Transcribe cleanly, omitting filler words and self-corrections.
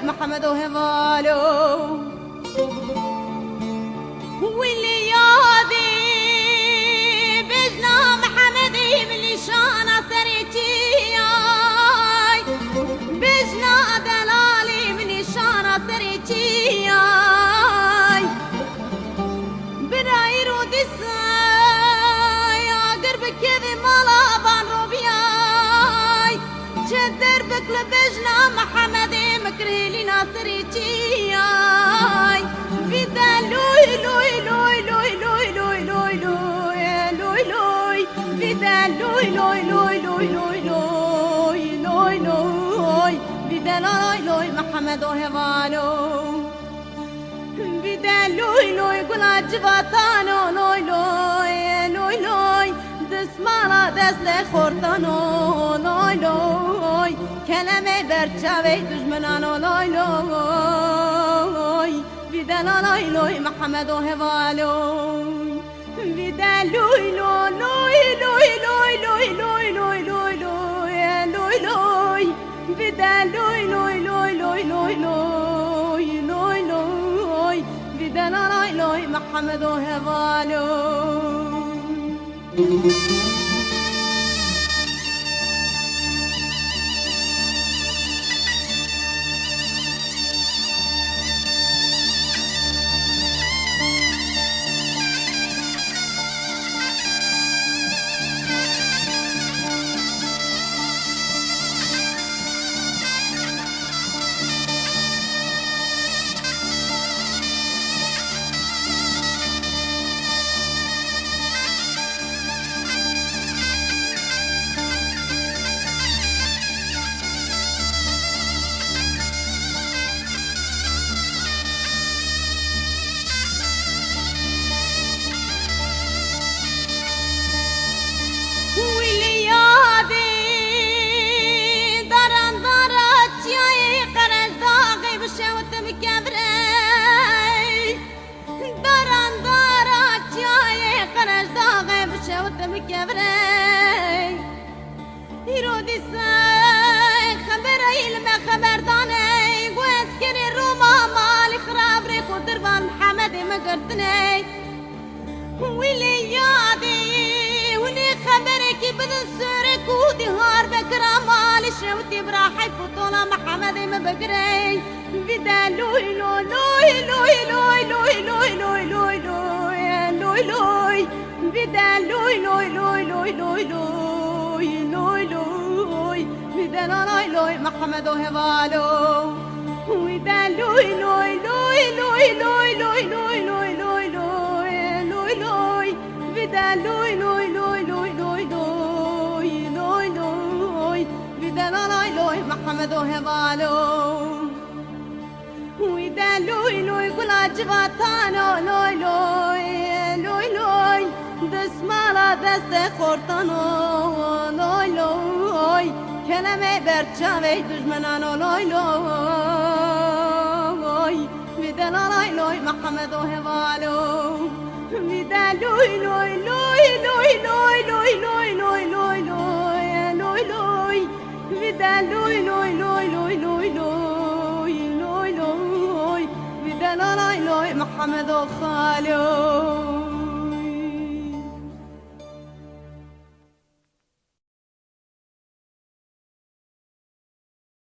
محمد وهبالو واللي ياذي بجنا محمدي من لشانا سريتياي بجنا دلالي من لشانا سريتياي برايرو دساي قرب كذي مالا بان روبياي جدر بك لبجنا محمدي مكري لي ناصري تياي فدا لوي لوي لوي لوي لوي لوي لوي لوي لوي فدا لوي لوي لوي لوي لوي لوي لوي لوي فدا لوي لوي محمد وهبالو فدا لوي لوي قول عجباتانو لوي لوي لوي لوي دسمالا دست لخورتانو لوي لوي كلمه برچاوی دشمنانو لوی لوی ویدا لوی لوی محمد و هوالو ویدا لوی لوی لوی لوی لوی لوی لوی لوی لوی لوی لوی ویدا لوی لوی لوی لوی لوی لوی لوی لوی ویدا لوی لوی محمد و هوالو ويلي يادي وني خبرك بدن سرك ودي هار بكرة مالي شوتي براحي بطولة محمد ما بقري فدا لوي لوي لوي لوي لوي لوي لوي لوي لوي لوي فدا لوي لوي لوي لوي لوي لوي لوي لوي فدا لوي لوي محمد وهبالو ودا لوي لوي لوي لوي لوي لوي لوي لوي لوي لوي لوي فدا لوي لوي لوي لوي لوي لوي لوي لوي فدا لوي لوي محمد وهبالو ودا لوي لوي قول عجباتانو لوي لوي لوي لوي دسمالا دست خورتانو لوي لوي كلمه برچاوی دشمنانو لوی لوی ویدا لوی لوی محمد و هوالو ویدا لوی لوی لوی لوی لوی لوی لوی لوی لوی لوی لوی ویدا لوی لوی لوی لوی لوی لوی لوی لوی محمد وخالو